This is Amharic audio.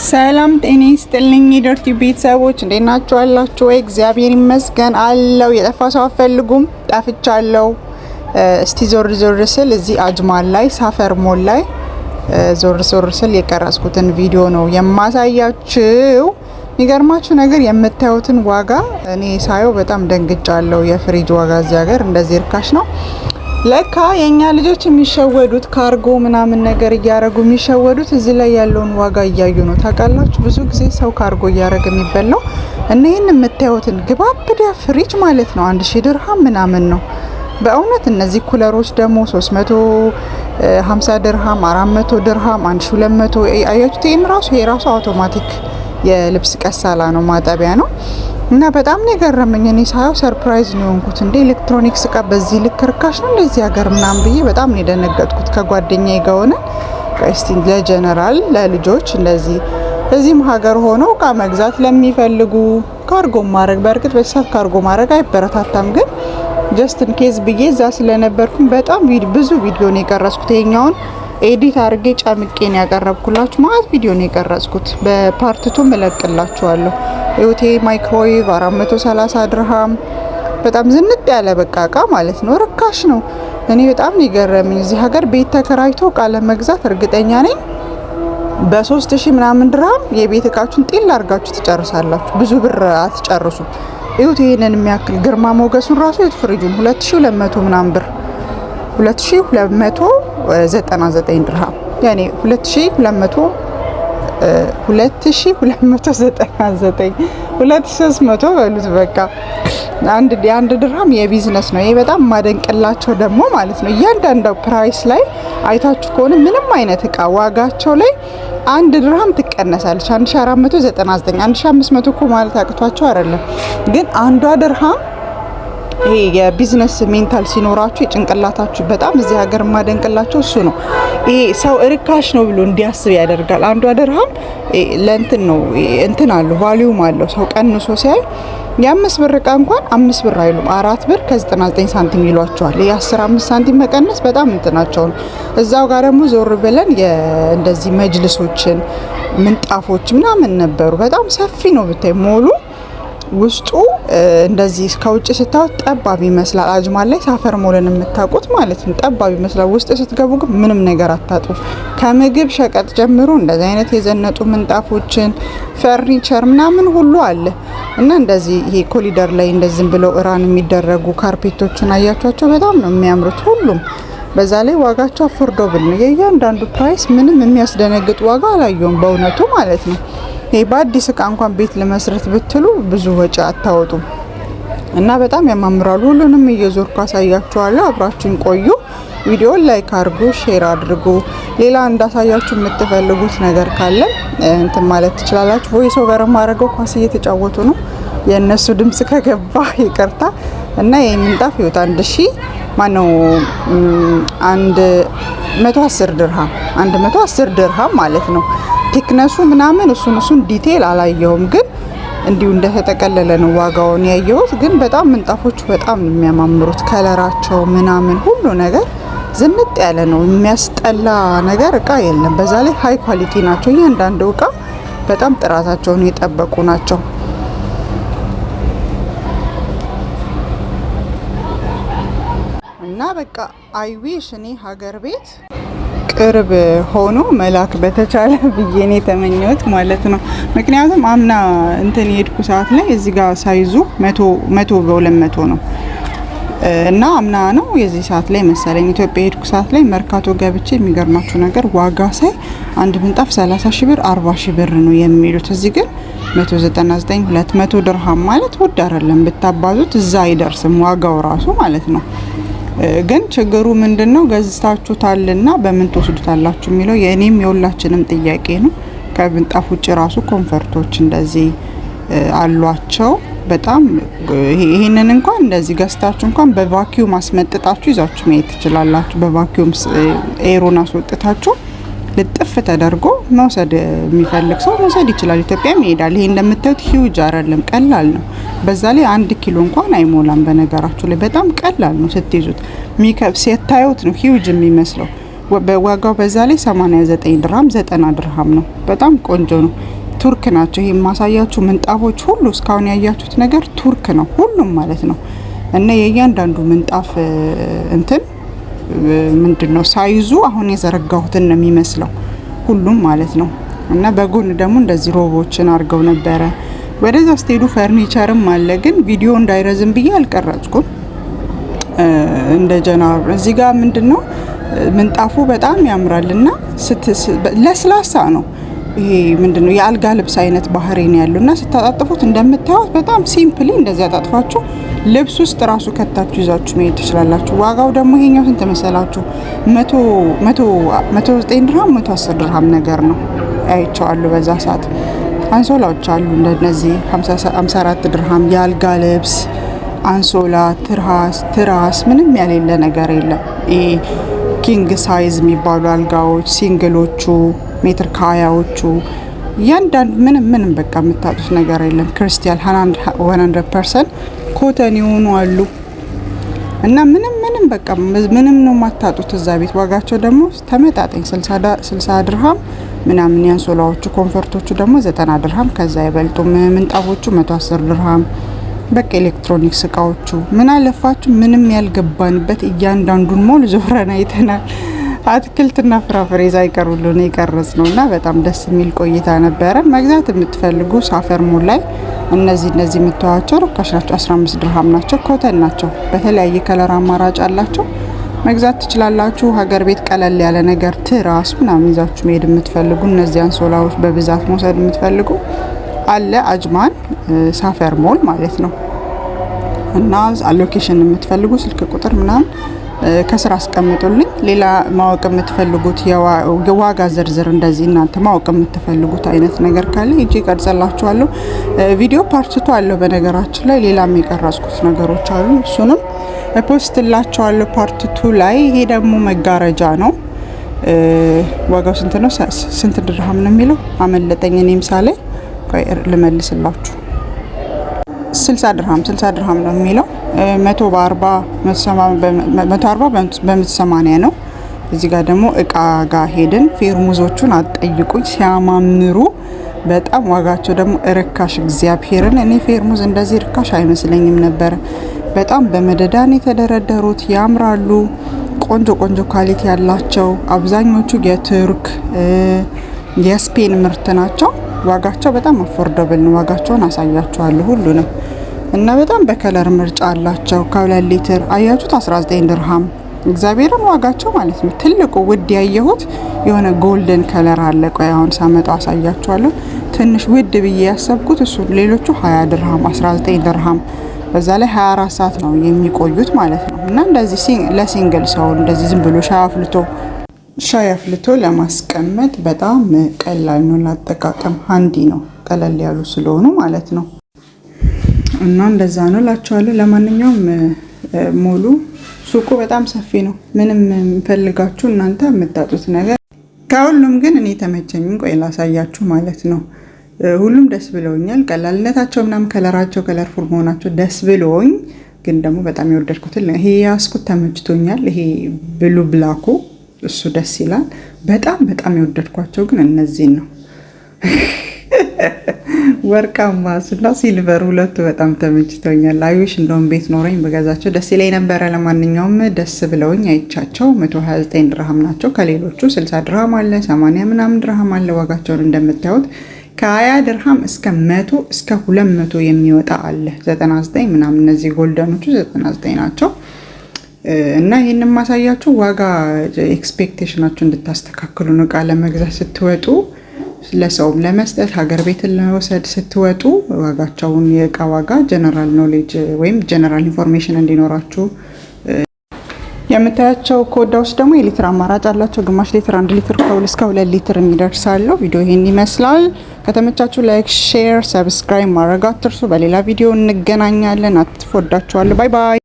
ሰላም ጤና ይስጥልኝ የዶርቲ ቤተሰቦች እንዴት ናችሁ? አላችሁ ወይ? እግዚአብሔር ይመስገን አለው። የጠፋ ሰው አፈልጉም፣ ጠፍቻለሁ። እስቲ ዞር ስል እዚህ አጅማል ላይ ሳፈር ሞል ላይ ዞር ስል የቀረጽኩትን ቪዲዮ ነው የማሳያችሁ። የሚገርማችሁ ነገር የምታዩትን ዋጋ እኔ ሳየው በጣም ደንግጫለሁ። የፍሪጅ ዋጋ እዚህ ሀገር እንደዚህ ርካሽ ነው። ለካ የኛ ልጆች የሚሸወዱት ካርጎ ምናምን ነገር እያረጉ የሚሸወዱት እዚህ ላይ ያለውን ዋጋ እያዩ ነው። ታውቃላችሁ ብዙ ጊዜ ሰው ካርጎ እያረገ የሚበላው እና ይሄን የምታዩትን ግባብዳ ፍሪጅ ማለት ነው 1000 ድርሃም ምናምን ነው በእውነት። እነዚህ ኩለሮች ደግሞ 350 ድርሃም፣ 400 ድርሃም፣ 1200 አያችሁት። ይሄ ራሱ አውቶማቲክ የልብስ ቀሳላ ነው፣ ማጠቢያ ነው። እና በጣም ነው የገረመኝ። እኔ ሳየው ሰርፕራይዝ ነው የሆንኩት። እንዴ ኤሌክትሮኒክስ እቃ በዚህ ልክ ርካሽ ነው እንደዚህ ሀገር ምናምን ብዬ በጣም ነው የደነገጥኩት። ከጓደኛዬ ጋር ሆነ ቀስቲ ለጀነራል ለልጆች እንደዚህ እዚህም ሀገር ሆኖ እቃ መግዛት ለሚፈልጉ ካርጎ ማድረግ፣ በእርግጥ በሰዓት ካርጎ ማድረግ አይበረታታም፣ ግን ጀስት ኢን ኬዝ ብዬ እዛ ስለነበርኩኝ በጣም ብዙ ቪዲዮ ነው የቀረጽኩት። ይሄኛውን ኤዲት አድርጌ ጨምቄ ነው ያቀረብኩላችሁ። ማለት ቪዲዮ ነው የቀረጽኩት። በፓርት 2 እለቅላችኋለሁ። ዩቴ ማይክሮዌቭ 430 ድርሃም በጣም ዝንጥ ያለ በቃ እቃ ማለት ነው። ርካሽ ነው። እኔ በጣም ይገረምኝ። እዚህ ሀገር ቤት ተከራይቶ እቃ ለመግዛት እርግጠኛ ነኝ በ3000 ምናምን ድርሃም የቤት እቃችሁን ጤል አድርጋችሁ ትጨርሳላችሁ። ብዙ ብር አትጨርሱም። ዩቴ ይሄንን የሚያክል ግርማ ሞገሱን ራሱ ፍሪጁን 2200 ምናምን ብር 2299 ድርሃም ያኔ 2399 በሉት በቃ አንድ ድርሃም የቢዝነስ ነው። ይሄ በጣም ማደንቅላቸው ደግሞ ማለት ነው እያንዳንዱ ፕራይስ ላይ አይታችሁ ከሆነ ምንም አይነት እቃ ዋጋቸው ላይ 1 ድርሃም ትቀነሳለች። 1499 1500 እኮ ማለት አቅቷቸው አይደለም፣ ግን አንዷ ድርሃም ይሄ የቢዝነስ ሜንታል ሲኖራችሁ የጭንቅላታችሁ በጣም እዚህ ሀገር ማደንቅላቸው እሱ ነው። ይሄ ሰው ርካሽ ነው ብሎ እንዲያስብ ያደርጋል። አንዷ ድርሃም ለእንትን ነው እንትን አለው ቫልዩም አለው። ሰው ቀንሶ ሲያይ የ5 ብር እቃ እንኳን 5 ብር አይሉም፣ 4 ብር ከ99 ሳንቲም ይሏቸዋል። የ15 ሳንቲም መቀነስ በጣም እንትናቸው ነው። እዛው ጋር ደግሞ ዞር ብለን እንደዚህ መጅልሶችን ምንጣፎች ምናምን ነበሩ። በጣም ሰፊ ነው ብታይ ሞሉ ውስጡ እንደዚህ ከውጭ ስታዩት ጠባብ ይመስላል። አጅማል ላይ ሳፈር ሞልን የምታውቁት ማለት ነው ጠባብ ይመስላል። ውስጥ ስትገቡ ግን ምንም ነገር አታጡ። ከምግብ ሸቀጥ ጀምሮ እንደዚህ አይነት የዘነጡ ምንጣፎችን ፈርኒቸር ምናምን ሁሉ አለ እና እንደዚህ ይሄ ኮሊደር ላይ እንደዚህ ብለው እራን የሚደረጉ ካርፔቶችን አያቸዋቸው በጣም ነው የሚያምሩት ሁሉም። በዛ ላይ ዋጋቸው አፎርዶብል ነው። የእያንዳንዱ ፕራይስ ምንም የሚያስደነግጥ ዋጋ አላየውም በእውነቱ ማለት ነው። ይሄ በአዲስ እቃ እንኳን ቤት ለመስረት ብትሉ ብዙ ወጪ አታወጡም እና በጣም ያማምራሉ። ሁሉንም እየዞርኩ አሳያችኋለሁ። አብራችሁን ቆዩ። ቪዲዮውን ላይክ አድርጉ፣ ሼር አድርጉ። ሌላ እንዳሳያችሁ የምትፈልጉት ነገር ካለ እንትን ማለት ትችላላችሁ። ቮይስ ኦቨር ማድረገው ኳስ እየተጫወቱ ነው። የእነሱ ድምጽ ከገባ ይቅርታ። እና ይሄ ምንጣፍ ይወጣ 110 ድርሃም 110 ድርሃም ማለት ነው። ቴክነሱ ምናምን እሱን ዲቴል አላየሁም፣ ግን እንዲሁ እንደተጠቀለለ ነው ዋጋውን ያየሁት። ግን በጣም ምንጣፎቹ በጣም የሚያማምሩት ከለራቸው ምናምን ሁሉ ነገር ዝንጥ ያለ ነው። የሚያስጠላ ነገር እቃ የለም። በዛ ላይ ሃይ ኳሊቲ ናቸው። እያንዳንዱ እቃ በጣም ጥራታቸውን የጠበቁ ናቸው። እና በቃ አይዊሽ እኔ ሀገር ቤት ቅርብ ሆኖ መላክ በተቻለ ብዬ ነው የተመኘሁት ማለት ነው። ምክንያቱም አምና እንትን የሄድኩ ሰዓት ላይ እዚህ ጋር ሳይዙ 100 በ200 ነው እና አምና ነው የዚህ ሰዓት ላይ መሰለኝ ኢትዮጵያ የሄድኩ ሰዓት ላይ መርካቶ ገብቼ የሚገርማችሁ ነገር ዋጋ ሳይ አንድ ምንጣፍ 30,000 ብር 40,000 ብር ነው የሚሉት። እዚህ ግን 199 200 ድርሃም ማለት ውድ አይደለም። ብታባዙት እዛ አይደርስም ዋጋው ራሱ ማለት ነው። ግን ችግሩ ምንድነው ገዝታችሁታልና በምን ትወስዱታላችሁ የሚለው የኔም የሁላችንም ጥያቄ ነው። ከምንጣፍ ውጭ ራሱ ኮንፈርቶች እንደዚህ አሏቸው በጣም ይሄንን እንኳን እንደዚህ ገዝታችሁ እንኳን በቫኪዩም አስመጥጣችሁ ይዛችሁ መሄድ ትችላላችሁ። በቫኪዩም ኤሮን አስወጥታችሁ ልጥፍ ተደርጎ መውሰድ የሚፈልግ ሰው መውሰድ ይችላል። ኢትዮጵያም ይሄዳል። ይሄ እንደምታዩት ሂውጅ አይደለም፣ ቀላል ነው። በዛ ላይ 1 ኪሎ እንኳን አይሞላም። በነገራችሁ ላይ በጣም ቀላል ነው ስትይዙት። ሚከብ ሲታዩት ነው ሂውጅ የሚመስለው። በዋጋው በዛ ላይ 89 ድርሃም 90 ድርሃም ነው። በጣም ቆንጆ ነው። ቱርክ ናቸው። ይሄ ማሳያችሁ ምንጣፎች ሁሉ እስካሁን ያያችሁት ነገር ቱርክ ነው ሁሉም ማለት ነው። እና የእያንዳንዱ ምንጣፍ እንትን ምንድነው ሳይዙ አሁን የዘረጋሁትን ነው የሚመስለው ሁሉም ማለት ነው። እና በጎን ደግሞ እንደዚህ ሮቦችን አድርገው ነበረ። ወደዛ ስትሄዱ ፈርኒቸርም አለ፣ ግን ቪዲዮ እንዳይረዝም ብዬ አልቀረጽኩም። እንደ ጀነራል እዚህ ጋር ምንድነው ምንጣፉ በጣም ያምራልና ለስላሳ ነው። ይሄ ምንድነው የአልጋ ልብስ አይነት ባህሪ ነው ያለውና ስታጣጥፉት እንደምታዩት በጣም ሲምፕሊ እንደዚህ አጣጥፋችሁ ልብስ ውስጥ ራሱ ከታችሁ ይዛችሁ መሄድ ትችላላችሁ። ዋጋው ደግሞ ይሄኛው ስንት መሰላችሁ? 109 ድርሃም 110 ድርሃም ነገር ነው አይቼዋለሁ በዛ ሰዓት። አንሶላዎች አሉ እንደነዚህ 54 ድርሃም የአልጋ ልብስ አንሶላ፣ ትራስ ምንም ያሌለ ነገር የለም። ይሄ ኪንግ ሳይዝ የሚባሉ አልጋዎች ሲንግሎቹ ሜትር ከ20ዎቹ እያንዳንዱ ምንም በቃ የምታጡት ነገር የለም። ክርስቲያን 100% ኮተን የሆኑ አሉ እና ምንም በቃ ምንም ነው የማታጡት እዛ ቤት። ዋጋቸው ደግሞ ተመጣጣኝ 60 ድርሃም ምናምን። ያንሶላዎቹ ኮንፈርቶቹ ደግሞ 90 ድርሃም ከዛ አይበልጡም። ምንጣፎቹ 110 ድርሃም። በቃ ኤሌክትሮኒክስ እቃዎቹ ምን አለፋችሁ ምንም ያልገባንበት እያንዳንዱን ሞል ዞረን አይተናል። አትክልትና ፍራፍሬ ሳይቀር ሁሉ ነው የቀረጽ ነውና በጣም ደስ የሚል ቆይታ ነበረ። መግዛት የምትፈልጉ ሳፈር ሞል ላይ እነዚህ የምታዩቸው ርካሽ ናቸው። 15 ድርሃም ናቸው። ኮተን ናቸው። በተለያየ ከለር አማራጭ አላቸው። መግዛት ትችላላችሁ። ሀገር ቤት ቀለል ያለ ነገር ትራስ ምናምን ይዛችሁ መሄድ የምትፈልጉ እነዚህ አንሶላዎች በብዛት መውሰድ የምትፈልጉ አለ አጅማን ሳፈር ሞል ማለት ነው። እና ሎኬሽን የምትፈልጉ ስልክ ቁጥር ምናምን ከስራ አስቀምጡልኝ። ሌላ ማወቅ የምትፈልጉት የዋጋ ዝርዝር እንደዚህ እናንተ ማወቅ የምትፈልጉት አይነት ነገር ካለ እጄ ቀርጸላችኋለሁ። ቪዲዮ ፓርት2 አለው በነገራችን ላይ ሌላም የቀረጽኩት ነገሮች አሉ። እሱንም ፖስትላችኋለሁ ፓርት2 ላይ። ይሄ ደግሞ መጋረጃ ነው። ዋጋው ስንት ነው? ስንት ድርሃም ነው የሚለው አመለጠኝ። እኔ ምሳሌ ልመልስላችሁ 60 ድርሃም ነው የሚለው 140 በ180 ነው። እዚህ ጋር ደግሞ እቃ ጋር ሄድን። ፌርሙዞቹን አጠይቁኝ ሲያማምሩ በጣም ዋጋቸው ደግሞ ርካሽ። እግዚአብሔርን እኔ ፌርሙዝ እንደዚህ ርካሽ አይመስለኝም ነበር። በጣም በመደዳን የተደረደሩት ያምራሉ። ቆንጆ ኳሊቲ ያላቸው አብዛኞቹ የቱርክ የስፔን ምርት ናቸው። ዋጋቸው በጣም አፎርደብል ነው። ዋጋቸውን አሳያችኋለሁ ሁሉንም እና በጣም በከለር ምርጫ አላቸው። ከ2 ሊትር አያችሁት 19 ድርሃም እግዚአብሔርን ዋጋቸው ማለት ነው። ትልቁ ውድ ያየሁት የሆነ ጎልደን ከለር አለ። ቆይ አሁን ሳመጣው አሳያችኋለሁ። ትንሽ ውድ ብዬ ያሰብኩት እሱ። ሌሎቹ 20 ድርሃም 19 ድርሃም በዛ ላይ 24 ሰዓት ነው የሚቆዩት ማለት ነው። እና እንደዚህ ለሲንግል ሰው እንደዚህ ዝም ብሎ ሻይ አፍልቶ ለማስቀመጥ በጣም ቀላል ነው። ላጠቃቀም ሃንዲ ነው። ቀለል ያሉ ስለሆኑ ማለት ነው። እና እንደዛ ነው ላችኋለሁ። ለማንኛውም ሙሉ ሱቁ በጣም ሰፊ ነው። ምንም ፈልጋችሁ እናንተ የምታጡት ነገር ከሁሉም ግን እኔ ተመቸኝን። ቆይ ላሳያችሁ ማለት ነው። ሁሉም ደስ ብለውኛል። ቀላልነታቸው ምናምን ከለራቸው ከለርፉል መሆናቸው ደስ ብለውኝ፣ ግን ደግሞ በጣም የወደድኩት ይሄ ያስኩት ተመችቶኛል። ይሄ ብሉ ብላኩ እሱ ደስ ይላል። በጣም የወደድኳቸው ግን እነዚህ ነው። ወርቃማ እና ሲልቨር ሁለቱ በጣም ተመችቶኛል። አይዊሽ እንደውም ቤት ኖረኝ በገዛቸው ደስ ይለኝ ነበረ። ለማንኛውም ደስ ብለውኝ አይቻቸው 129 ድርሃም ናቸው። ከሌሎቹ 60 ድርሃም አለ፣ 80 ምናምን ድርሃም አለ። ዋጋቸውን እንደምታዩት ከ20 ድርሃም እስከ 100 እስከ 200 የሚወጣ አለ። 99 ምናምን እነዚህ ጎልደኖቹ 99 ናቸው። እና ይሄንን ማሳያችሁ ዋጋ ኤክስፔክቴሽናችሁ እንድታስተካክሉ ነው። እቃ ለመግዛት ስትወጡ ለሰውም ለመስጠት ሀገር ቤት ለመውሰድ ስትወጡ ዋጋቸውን የእቃ ዋጋ ጀነራል ኖሌጅ ወይም ጀነራል ኢንፎርሜሽን እንዲኖራችሁ። የምታያቸው ኮዳዎች ደግሞ የሊትር አማራጭ አላቸው። ግማሽ ሊትር፣ 1 ሊትር፣ ከ2 እስከ 2 ሊትር የሚደርሳለው። ቪዲዮ ይሄን ይመስላል። ከተመቻችሁ ላይክ፣ ሼር፣ ሰብስክራይብ ማድረግ አትርሱ። በሌላ ቪዲዮ እንገናኛለን። አትወዳችኋለሁ። ባይ ባይ።